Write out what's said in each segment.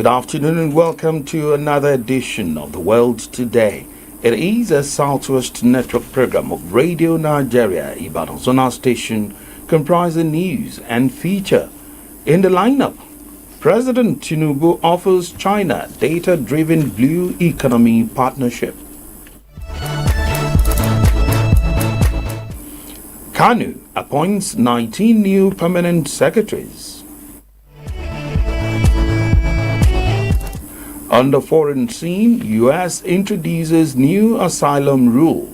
afternoon and welcome to another edition of The World Today. It is a Southwest Network program of Radio Nigeria, Ibadan Zonal Station, comprising news and feature. In the lineup, President Tinubu offers China data-driven blue economy partnership. KANU appoints 19 new permanent secretaries. On the foreign scene, U.S. introduces new asylum rule.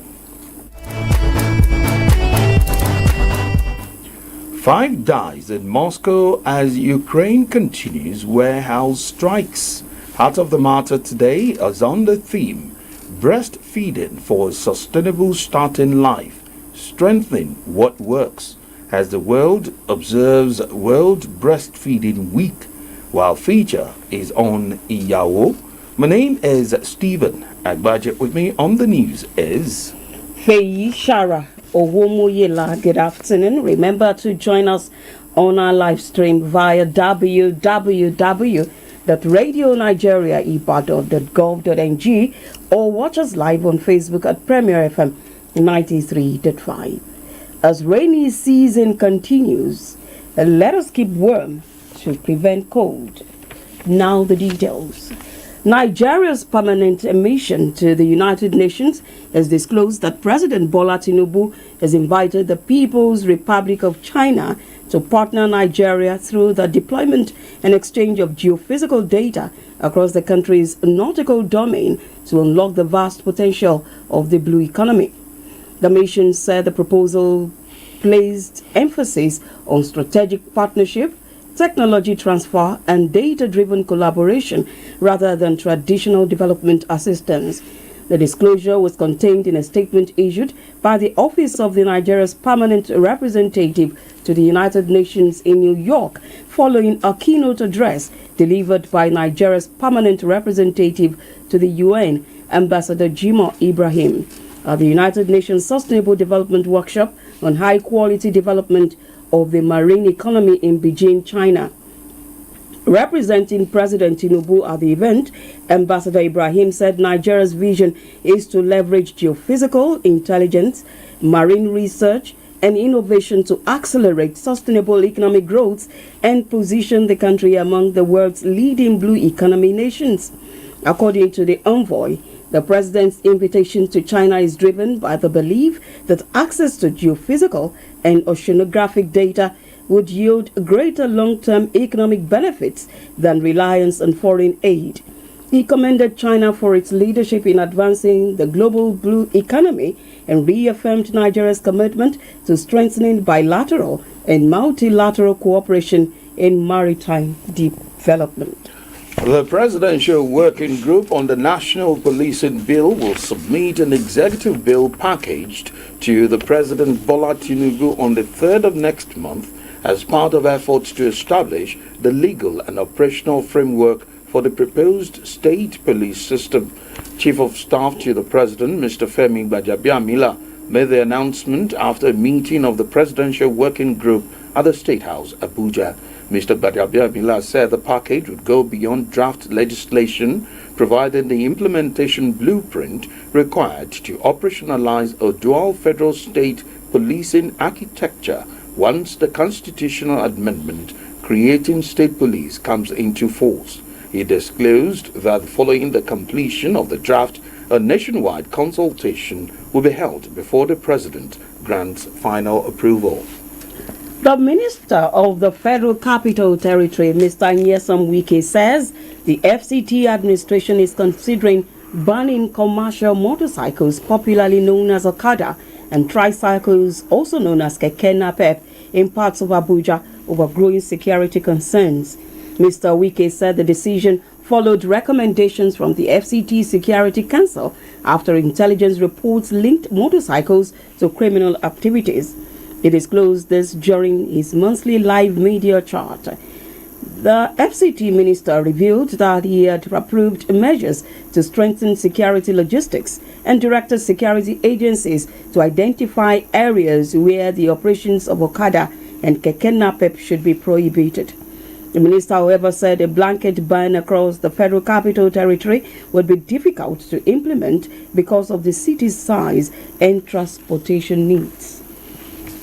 5 dies in Moscow as Ukraine continues warehouse strikes. Heart of the Matter today is on the theme, breastfeeding for a sustainable start in life, strengthening what works, as the world observes World Breastfeeding Week, while feature is on Iyawo. My name is Stephen Agbaje. With me on the news is Feyi Shara Owomoyela. Good afternoon. Remember to join us on our live stream via www.radionigeriaibadan.gov.ng or watch us live on Facebook at Premier FM 93.5. As rainy season continues, let us keep warm to prevent cold. Now the details. Nigeria's permanent mission to the United Nations has disclosed that President Bola Tinubu has invited the People's Republic of China to partner Nigeria through the deployment and exchange of geophysical data across the country's nautical domain to unlock the vast potential of the blue economy. The mission said the proposal placed emphasis on strategic partnership, technology transfer, and data-driven collaboration rather than traditional development assistance. The disclosure was contained in a statement issued by the Office of the Nigeria's Permanent Representative to the United Nations in New York following a keynote address delivered by Nigeria's Permanent Representative to the UN, Ambassador Jimoh Ibrahim, at the United Nations Sustainable Development Workshop on High-Quality Development of the Marine Economy in Beijing, China. Representing President Tinubu at the event, Ambassador Ibrahim said Nigeria's vision is to leverage geophysical intelligence, marine research, and innovation to accelerate sustainable economic growth and position the country among the world's leading blue economy nations. According to the envoy, the president's invitation to China is driven by the belief that access to geophysical and oceanographic data would yield greater long-term economic benefits than reliance on foreign aid. He commended China for its leadership in advancing the global blue economy and reaffirmed Nigeria's commitment to strengthening bilateral and multilateral cooperation in maritime development. The Presidential Working Group on the National Policing Bill will submit an executive bill packaged to the President Bola Tinubu on the 3rd of next month as part of efforts to establish the legal and operational framework for the proposed state police system. Chief of Staff to the President, Mr. Femi Gbajabiamila, made the announcement after a meeting of the Presidential Working Group at the State House, Abuja. Mr. Gbajabiamila said the package would go beyond draft legislation, providing the implementation blueprint required to operationalize a dual federal state policing architecture once the constitutional amendment creating state police comes into force. He disclosed that following the completion of the draft, a nationwide consultation will be held before the President grants final approval. The Minister of the Federal Capital Territory, Mr. Nyesom Wike, says the FCT administration is considering banning commercial motorcycles, popularly known as Okada, and tricycles, also known as Keke Napep, in parts of Abuja over growing security concerns. Mr. Wike said the decision followed recommendations from the FCT Security Council after intelligence reports linked motorcycles to criminal activities. He disclosed this during his monthly live media chat. The FCT minister revealed that he had approved measures to strengthen security logistics and directed security agencies to identify areas where the operations of Okada and Keke Napep should be prohibited. The minister, however, said a blanket ban across the Federal Capital Territory would be difficult to implement because of the city's size and transportation needs.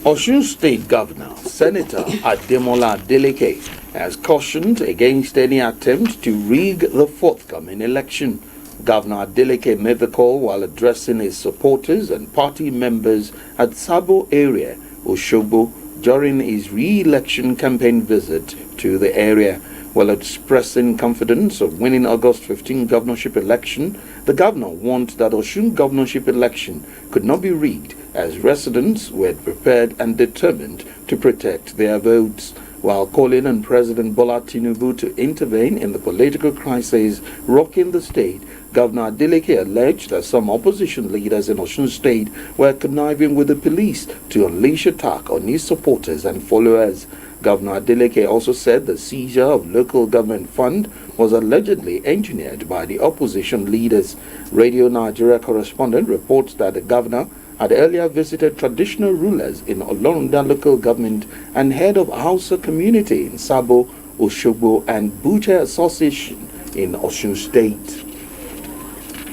Osun State Governor Senator Ademola Adeleke has cautioned against any attempt to rig the forthcoming election. Governor Adeleke made the call while addressing his supporters and party members at Sabo area, Osogbo, during his re-election campaign visit to the area. While expressing confidence of winning August 15 governorship election, the governor warned that Osun governorship election could not be rigged as residents were prepared and determined to protect their votes. While calling on President Bola Tinubu to intervene in the political crisis rocking the state, Governor Adeleke alleged that some opposition leaders in Osun State were conniving with the police to unleash attack on his supporters and followers. Governor Adeleke also said the seizure of local government fund was allegedly engineered by the opposition leaders. Radio Nigeria correspondent reports that the governor had earlier visited traditional rulers in Olorunda local government and head of Hausa community in Sabo, Osogbo and Butcher Association in Osun State.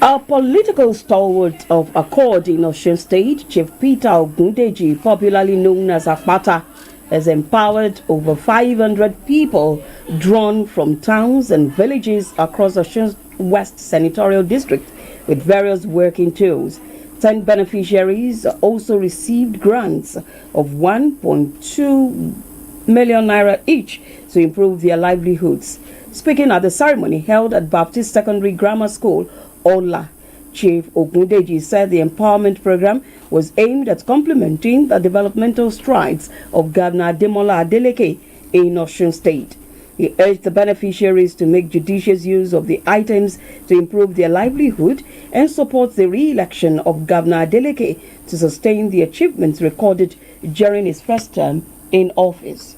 A political stalwart of Accord in Osun State, Chief Peter Ogundeji, popularly known as Akpata, has empowered over 500 people drawn from towns and villages across Osun West Senatorial District with various working tools. 10 beneficiaries also received grants of 1.2 million naira each to improve their livelihoods. Speaking at the ceremony held at Baptist Secondary Grammar School, Ola, Chief Ogundeji said the empowerment program was aimed at complementing the developmental strides of Governor Ademola Adeleke in Osun State. He urged the beneficiaries to make judicious use of the items to improve their livelihood and support the re-election of Governor Adeleke to sustain the achievements recorded during his first term in office.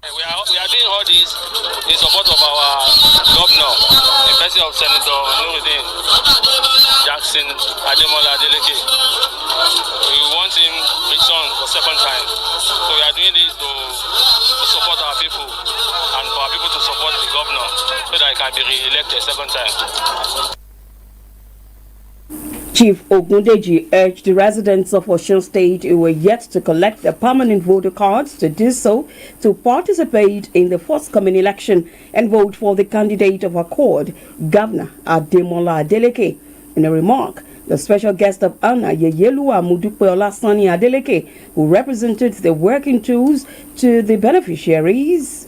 We are doing all this in support of our governor, the person of Senator Nuruddin Jackson Ademola Adeleke. We want him returned for second time. So we are doing this to support our people and for our people to support the governor so that he can be re-elected second time. Chief Ogundeji urged the residents of Osun State who were yet to collect their permanent voter cards to do so to participate in the forthcoming election and vote for the candidate of Accord, Governor Ademola Adeleke. In a remark, the special guest of honor, Yeyelua Mudupe Olasani Adeleke, who represented the working tools to the beneficiaries,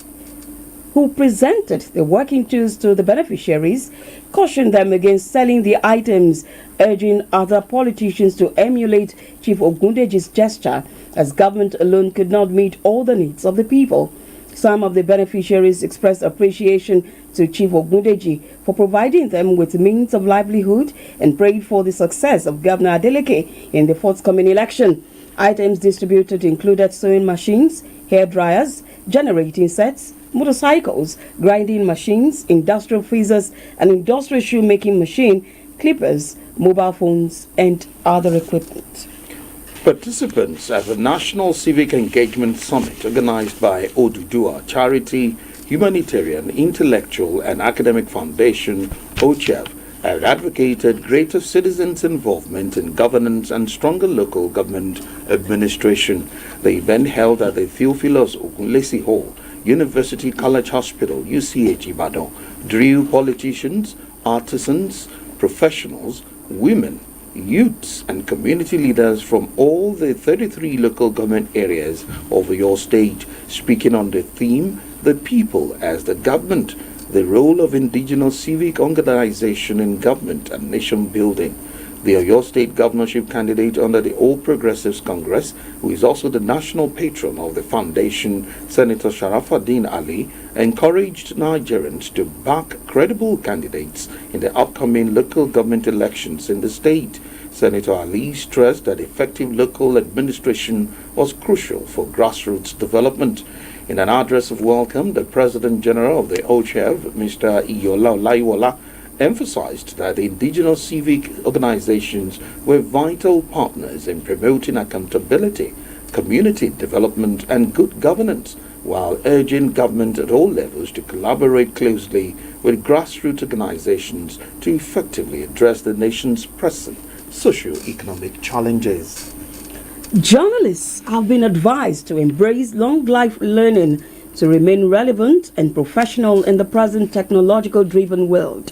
cautioned them against selling the items, urging other politicians to emulate Chief Ogundeji's gesture, as government alone could not meet all the needs of the people. Some of the beneficiaries expressed appreciation to Chief Ogundeji for providing them with means of livelihood and prayed for the success of Governor Adeleke in the forthcoming election. Items distributed included sewing machines, hair dryers, generating sets, motorcycles, grinding machines, industrial freezers, an industrial shoemaking machine, clippers, mobile phones, and other equipment. Participants at the National Civic Engagement Summit organized by Oduduwa Charity, Humanitarian, Intellectual and Academic Foundation, OCHAF, have advocated greater citizens' involvement in governance and stronger local government administration. The event held at the Theophilus Ogunlesi Hall, University College Hospital, UCH Ibadan, drew politicians, artisans, professionals, women, youths and community leaders from all the 33 local government areas of your state, speaking on the theme, The People as the Government, the role of indigenous civic organization in government and nation building. The Oyo State governorship candidate under the All Progressives Congress, who is also the national patron of the foundation, Senator Sharafaddin Ali, encouraged Nigerians to back credible candidates in the upcoming local government elections in the state. Senator Ali stressed that effective local administration was crucial for grassroots development. In an address of welcome, the President General of the OCHEV, Mr. Iyola Olaiwola, emphasized that the indigenous civic organizations were vital partners in promoting accountability, community development, and good governance, while urging government at all levels to collaborate closely with grassroots organizations to effectively address the nation's pressing socio-economic challenges. Journalists have been advised to embrace long life learning to remain relevant and professional in the present technological-driven world.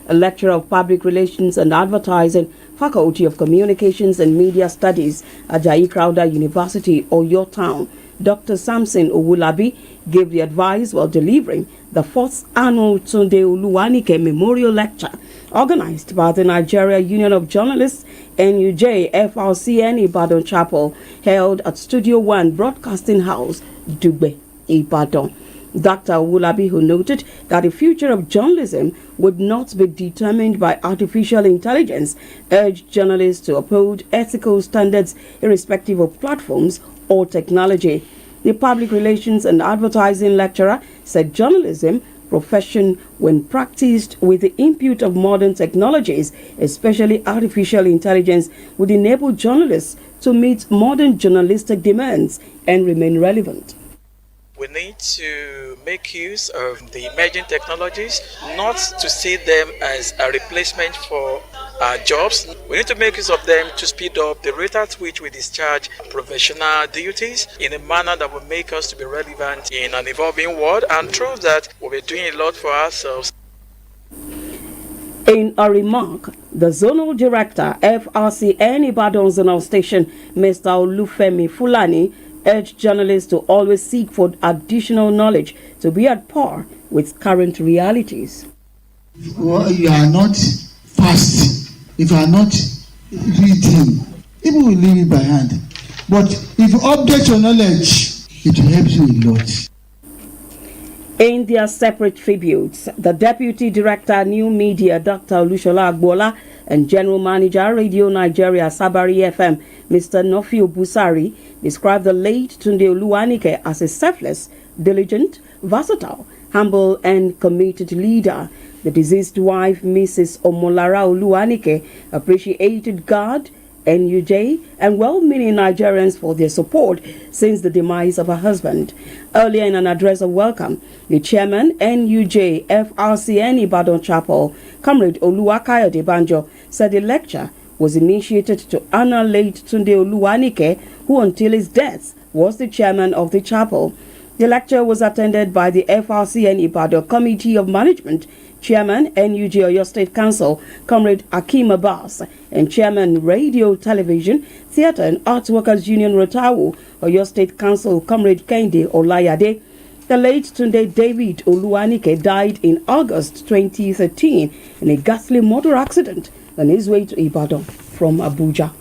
A lecturer of Public Relations and Advertising, Faculty of Communications and Media Studies at Ajayi Crowther University, Oyo Town, Dr. Samson Owulabi, gave the advice while delivering the 4th annual Tunde Oluwanike Memorial Lecture organized by the Nigeria Union of Journalists, NUJ, FRCN Ibadan Chapel, held at Studio One Broadcasting House, Dugbe, Ibadan. Dr. Owulabi, who noted that the future of journalism would not be determined by artificial intelligence, urged journalists to uphold ethical standards irrespective of platforms or technology. The Public Relations and Advertising lecturer said journalism profession, when practiced with the input of modern technologies, especially artificial intelligence, would enable journalists to meet modern journalistic demands and remain relevant. We need to make use of the emerging technologies, not to see them as a replacement for our jobs. We need to make use of them to speed up the rate at which we discharge professional duties in a manner that will make us to be relevant in an evolving world, and through that we'll be doing a lot for ourselves. In a remark, the Zonal Director, FRCN Ibadan Zonal Station, Mr. Olufemi Fulani, urged journalists to always seek for additional knowledge to be at par with current realities. Well, you are not fast, if you are not reading, people will leave it by hand. But if you update your knowledge, it will help you a lot. In their separate tributes, the Deputy Director, New Media, Dr. Olushola Agbola, and General Manager, Radio Nigeria, Sabari FM, Mr. Nofio Busari, described the late Tunde Oluwanike as a selfless, diligent, versatile, humble, and committed leader. The deceased wife, Mrs. Omolara Oluwanike, appreciated God, NUJ, and well-meaning Nigerians for their support since the demise of her husband. Earlier in an address of welcome, the chairman, NUJ, FRCN Ibadan Chapel, Comrade Oluwakayode Banjo, said the lecture was initiated to honor late Tunde Oluwanike, who until his death was the chairman of the chapel. The lecture was attended by the FRCN Ibadan Committee of Management, Chairman, NUJ Oyo State Council, Comrade Akim Abbas, and Chairman, Radio, Television, Theatre and Arts Workers Union Rotawu, Oyo State Council, Comrade Kende Olayade. The late Tunde David Oluwanike died in August 2013 in a ghastly motor accident on his way to Ibadan from Abuja.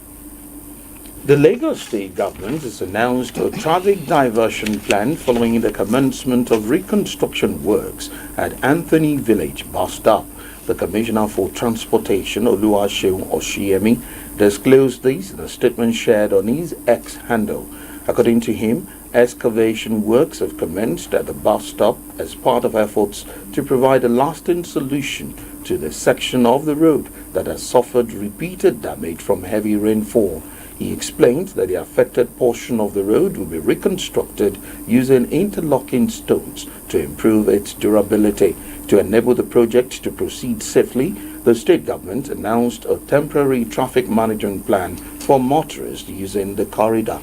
The Lagos State Government has announced a traffic diversion plan following the commencement of reconstruction works at Anthony Village bus stop. The Commissioner for Transportation, Oluwaseun Oshiemi, disclosed this in a statement shared on his X handle. According to him, excavation works have commenced at the bus stop as part of efforts to provide a lasting solution to the section of the road that has suffered repeated damage from heavy rainfall. He explained that the affected portion of the road will be reconstructed using interlocking stones to improve its durability. To enable the project to proceed safely, the state government announced a temporary traffic management plan for motorists using the corridor.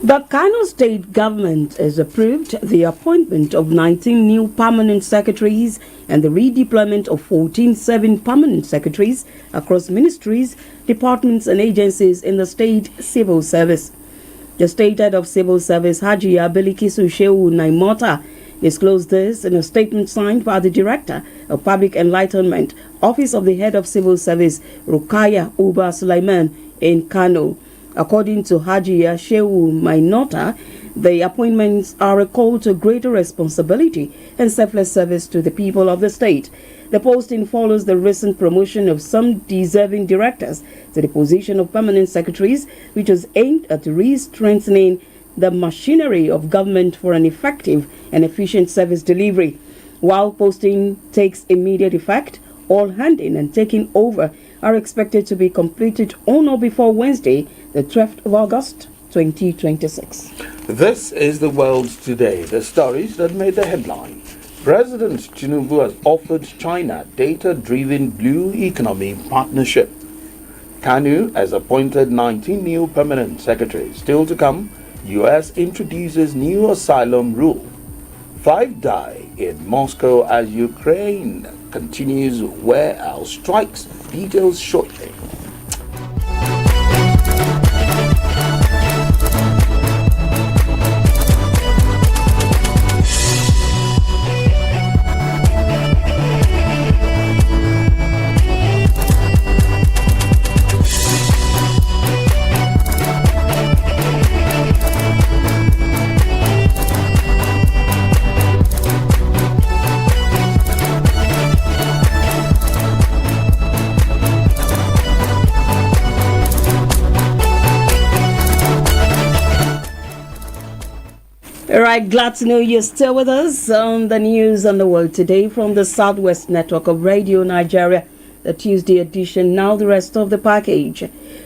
The Kano State Government has approved the appointment of 19 new permanent secretaries and the redeployment of 14 permanent secretaries across ministries, departments and agencies in the state civil service. The state head of civil service, Hajiya Bilikisu Shehu Naimota, disclosed this in a statement signed by the Director of Public Enlightenment, Office of the Head of Civil Service, Rukaya Uba Sulaiman, in Kano. According to Hajiya Shehu Mainota, the appointments are a call to greater responsibility and selfless service to the people of the state. The posting follows the recent promotion of some deserving directors to the position of permanent secretaries, which was aimed at re-strengthening the machinery of government for an effective and efficient service delivery. While posting takes immediate effect, all handing and taking over are expected to be completed on or before Wednesday, the 12th of August, 2026. This is the world today, the stories that made the headline. President Tinubu has offered China data-driven blue economy partnership. Kanu has appointed 19 new permanent secretaries. Still to come, U.S. introduces new asylum rule. 5 die in Moscow as Ukraine continues warehouse strikes. Details shortly. All right, glad to know you're still with us on the news on the world today from the Southwest Network of Radio Nigeria, the Tuesday edition. Now the rest of the package.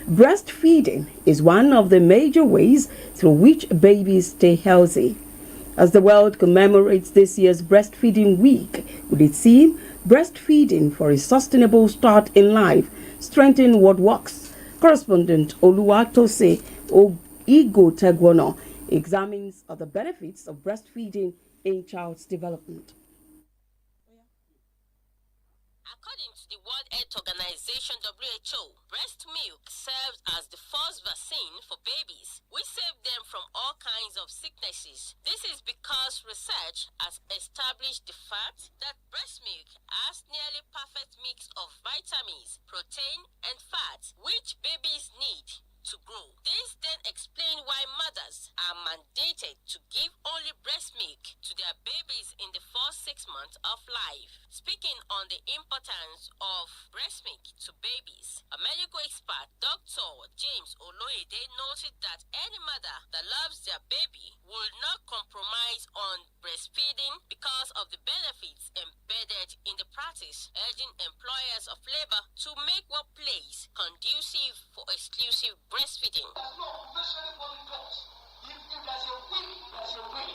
Breastfeeding is one of the major ways through which babies stay healthy. As the world commemorates this year's Breastfeeding Week, with its theme, Breastfeeding for a Sustainable Start in Life, Strengthen What Works, correspondent Oluwatose Igo Tegwono examines the benefits of breastfeeding in child's development. According to the World Health Organization (WHO), breast milk serves as the first vaccine for babies, which save them from all kinds of sicknesses. This is because research has established the fact that breast milk has nearly perfect mix of vitamins, protein, and fat, which babies need to grow. This then explains why mothers are mandated to give only breast milk to their babies in the first 6 months of life. Speaking on the importance of breast milk to babies, a medical expert, Dr. James Oloyede, noted that any mother that loves their baby will not compromise on breastfeeding because of the benefits embedded in the practice, urging employers of labor to make workplace conducive for exclusive breastfeeding. There's no occupation politics. If there's a will, there's a way.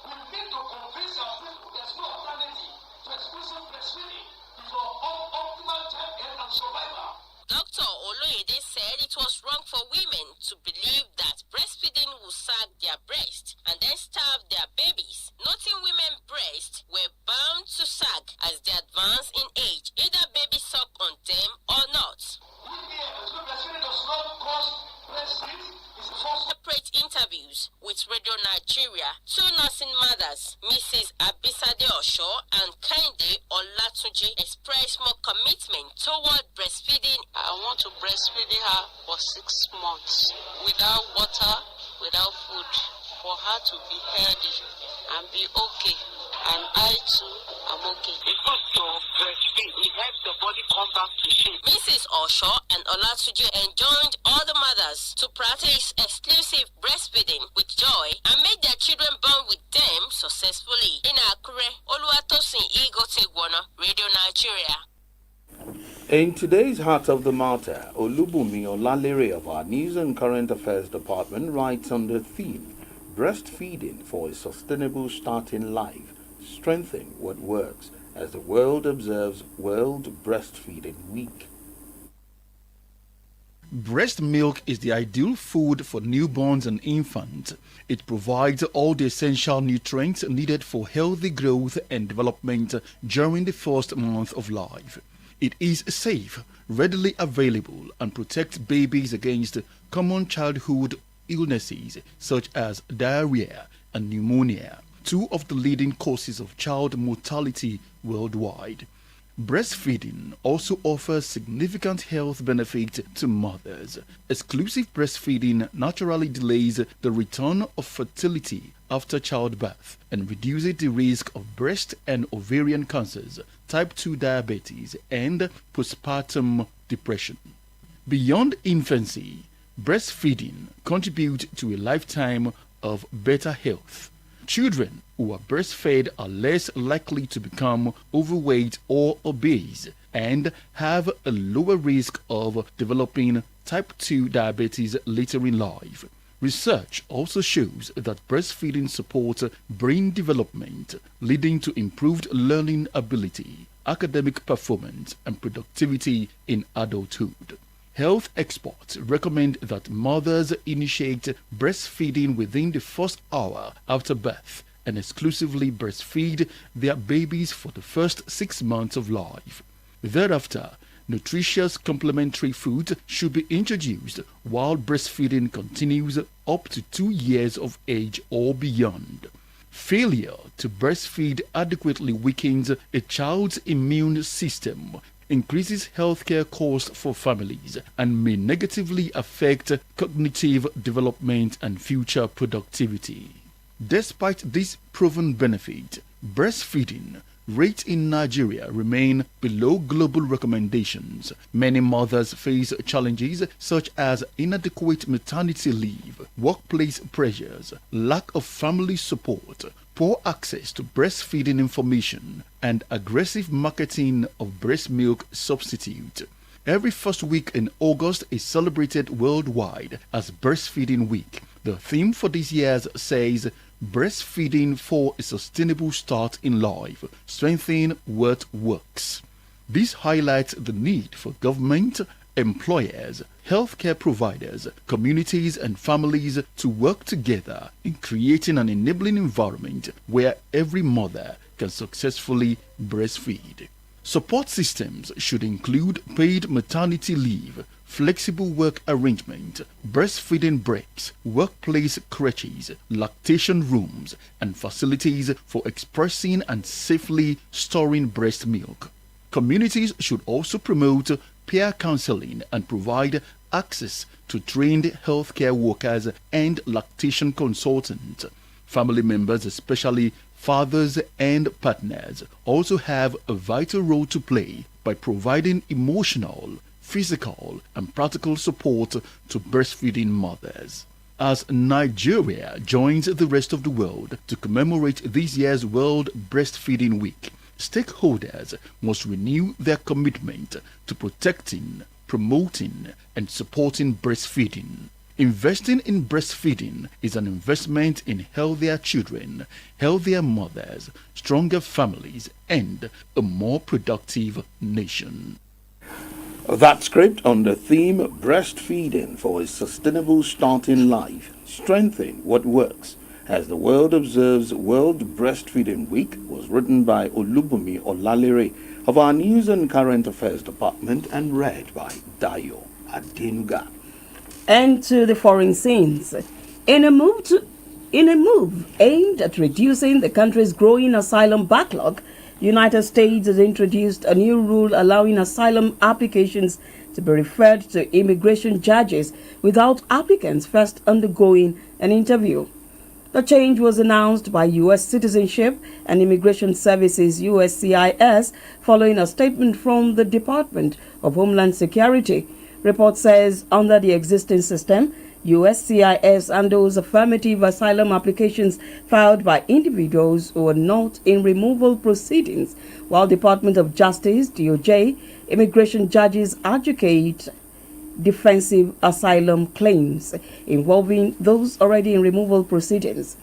We need to convince our people there's no alternative to exclusive breastfeeding for optimal child health and survival. Dr. Oloyede said it was wrong for women to believe that breastfeeding will sag their breast and then starve their babies, noting women's breasts were bound to sag as they advance in age, either baby suck on them or not. Separate interviews with Radio Nigeria, 2 nursing mothers, Mrs. Abisade Osho and Kende Olatunji, expressed more commitment toward breastfeeding. I want to breastfeed her for 6 months without water, without food, for her to be healthy and be okay. And I too am okay. It's good to breastfeed. It helps the body come back to shape. Mrs. Osho and Olatunji enjoined all the mothers to practice exclusive breastfeeding with joy and make their children born with them successfully. In Akure, Oluwatosin Igo Tegwono, Radio Nigeria. In today's Heart of the Matter, Olubumi Olalere of our News and Current Affairs Department writes on the theme, Breastfeeding for a Sustainable Start in Life, Strengthen What Works, as the world observes World Breastfeeding Week. Breast milk is the ideal food for newborns and infants. It provides all the essential nutrients needed for healthy growth and development during the first month of life. It is safe, readily available, and protects babies against common childhood illnesses such as diarrhea and pneumonia, 2 of the leading causes of child mortality worldwide. Breastfeeding also offers significant health benefits to mothers. Exclusive breastfeeding naturally delays the return of fertility after childbirth and reduces the risk of breast and ovarian cancers, type 2 diabetes, and postpartum depression. Beyond infancy, breastfeeding contributes to a lifetime of better health. Children who are breastfed are less likely to become overweight or obese and have a lower risk of developing type 2 diabetes later in life. Research also shows that breastfeeding supports brain development, leading to improved learning ability, academic performance, and productivity in adulthood. Health experts recommend that mothers initiate breastfeeding within the first hour after birth and exclusively breastfeed their babies for the first 6 months of life. Thereafter, nutritious complementary food should be introduced while breastfeeding continues up to 2 years of age or beyond. Failure to breastfeed adequately weakens a child's immune system, increases healthcare costs for families, and may negatively affect cognitive development and future productivity. Despite this proven benefit, breastfeeding rates in Nigeria remain below global recommendations. Many mothers face challenges such as inadequate maternity leave, workplace pressures, lack of family support, poor access to breastfeeding information, and aggressive marketing of breast milk substitute. Every first week in August is celebrated worldwide as Breastfeeding Week. The theme for this year says, Breastfeeding for a Sustainable Start in Life, Strengthening What Works. This highlights the need for government, employers, healthcare providers, communities and families to work together in creating an enabling environment where every mother can successfully breastfeed. Support systems should include paid maternity leave, flexible work arrangement, breastfeeding breaks, workplace crèches, lactation rooms, and facilities for expressing and safely storing breast milk. Communities should also promote peer counseling and provide access to trained healthcare workers and lactation consultants. Family members, especially fathers and partners, also have a vital role to play by providing emotional, physical, and practical support to breastfeeding mothers. As Nigeria joins the rest of the world to commemorate this year's World Breastfeeding Week, stakeholders must renew their commitment to protecting, promoting, and supporting breastfeeding. Investing in breastfeeding is an investment in healthier children, healthier mothers, stronger families, and a more productive nation. That script on the theme Breastfeeding for a Sustainable Start in Life, Strengthen What Works, as the world observes World Breastfeeding Week, was written by Olubunmi Olalere of our News and Current Affairs Department and read by Dayo Adenuga. And to the foreign scenes. In a move aimed at reducing the country's growing asylum backlog, United States has introduced a new rule allowing asylum applications to be referred to immigration judges without applicants first undergoing an interview. The change was announced by U.S. Citizenship and Immigration Services USCIS following a statement from the Department of Homeland Security. Report says under the existing system, USCIS handles affirmative asylum applications filed by individuals who are not in removal proceedings, while Department of Justice, DOJ, immigration judges adjudicate defensive asylum claims involving those already in removal proceedings.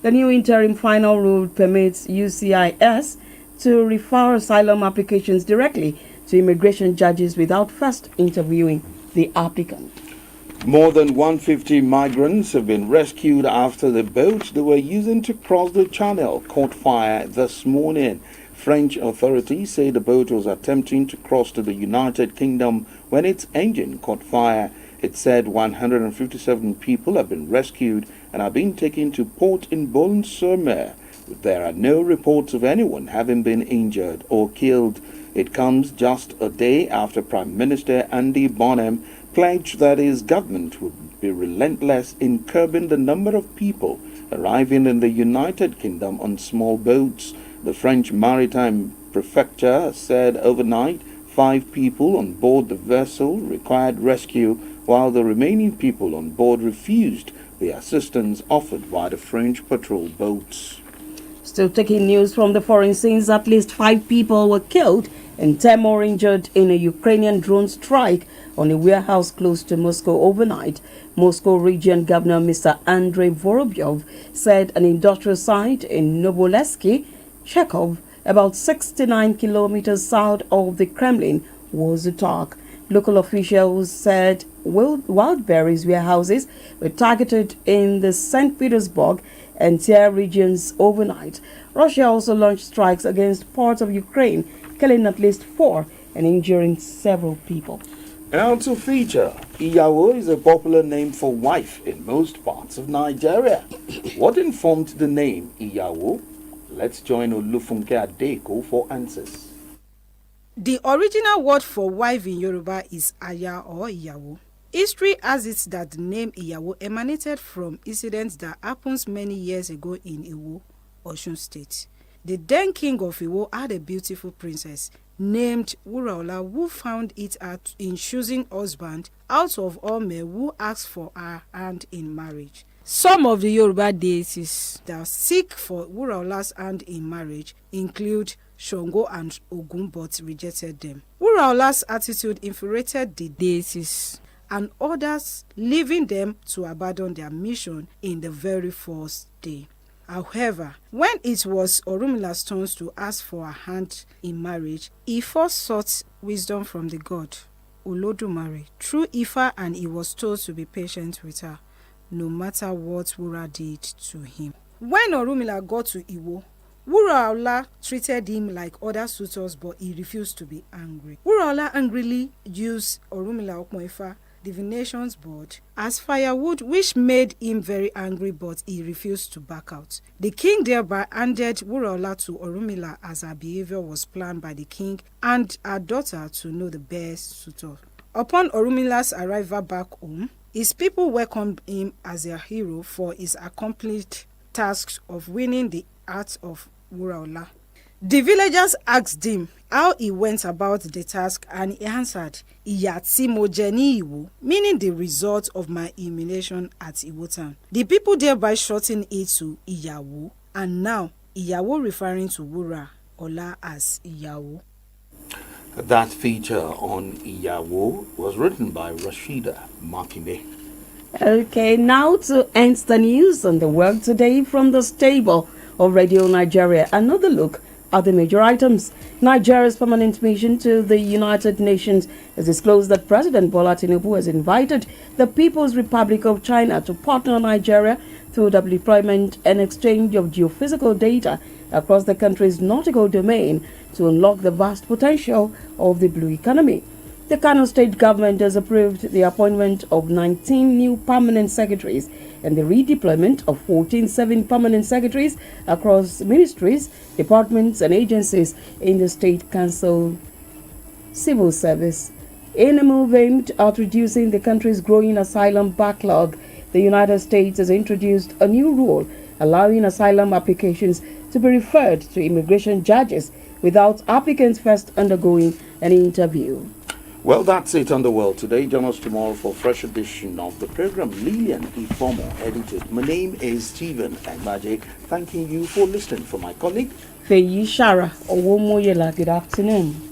The new interim final rule permits USCIS to refer asylum applications directly to immigration judges without first interviewing the applicant. More than 150 migrants have been rescued after the boat they were using to cross the channel caught fire this morning. French authorities say the boat was attempting to cross to the United Kingdom when its engine caught fire. It said 157 people have been rescued and are being taken to port in Boulogne-sur-Mer. There are no reports of anyone having been injured or killed. It comes just a day after Prime Minister Andy Bonham pledged that his government would be relentless in curbing the number of people arriving in the United Kingdom on small boats. The French Maritime Prefecture said overnight 5 people on board the vessel required rescue, while the remaining people on board refused the assistance offered by the French patrol boats. Still taking news from the foreign scenes, at least 5 people were killed and 10 more injured in a Ukrainian drone strike on a warehouse close to Moscow overnight. Moscow Region Governor Mr. Andrei Vorobyov said an industrial site in Novolesky, Chekhov, about 69 kilometers south of the Kremlin, was attacked. Local officials said Wildberries warehouses were targeted in the St. Petersburg and Tver regions overnight. Russia also launched strikes against parts of Ukraine, killing at least 4 and injuring several people. Now to feature, Iyawo is a popular name for wife in most parts of Nigeria. What informed the name Iyawo? Let's join Olufunke Adeko for answers. The original word for wife in Yoruba is Aya or Iyawo. History has it that the name Iyawo emanated from incidents that happened many years ago in Iwo, Osun State. The then king of Iwo had a beautiful princess named Wuraola who found it hard in choosing husband out of all men who asked for her hand in marriage. Some of the Yoruba deities that seek for Wuraola's hand in marriage include Shango and Ogun, but rejected them. Wuraola's attitude infuriated the deities and others, leaving them to abandon their mission in the very first day. However, when it was Orumila's turn to ask for a hand in marriage, he first sought wisdom from the god Olodumare through Ifa, and he was told to be patient with her, no matter what Wura did to him. When Orumila got to Iwo, Wuraola treated him like other suitors, but he refused to be angry. Wuraola angrily used Orumila Okmoifa divinations board as firewood, which made him very angry, but he refused to back out. The king thereby handed Wuraola to Orumila, as her behavior was planned by the king and her daughter to know the best suitor. Upon Orumila's arrival back home, his people welcomed him as their hero for his accomplished task of winning the heart of Wuraola. The villagers asked him how he went about the task, and he answered, "Ìyà tí mo jẹ ní Ìwó," meaning the result of my humiliation at Iwo town. The people thereby shortened it to Iyawo, and now Iyawo referring to Wuraola as Iyawo. That feature on Iyawo was written by Rashida Makinde. Okay, now to end the news on the world today from the stable of Radio Nigeria. Another look at the major items. Nigeria's permanent mission to the United Nations has disclosed that President Bola Tinubu has invited the People's Republic of China to partner Nigeria through the deployment and exchange of geophysical data across the country's nautical domain to unlock the vast potential of the blue economy. The Kano state government has approved the appointment of 19 new permanent secretaries and the redeployment of 14 permanent secretaries across ministries, departments and agencies in the State Council Civil Service. In a move aimed at reducing the country's growing asylum backlog, the United States has introduced a new rule allowing asylum applications to be referred to immigration judges without applicants first undergoing an interview. Well, that's it on the world today. Join us tomorrow for a fresh edition of the program. Lillian Ifomo edited. My name is Stephen Agbaje. Thanking you for listening. For my colleague Feyi Shara Owomoyela, good afternoon.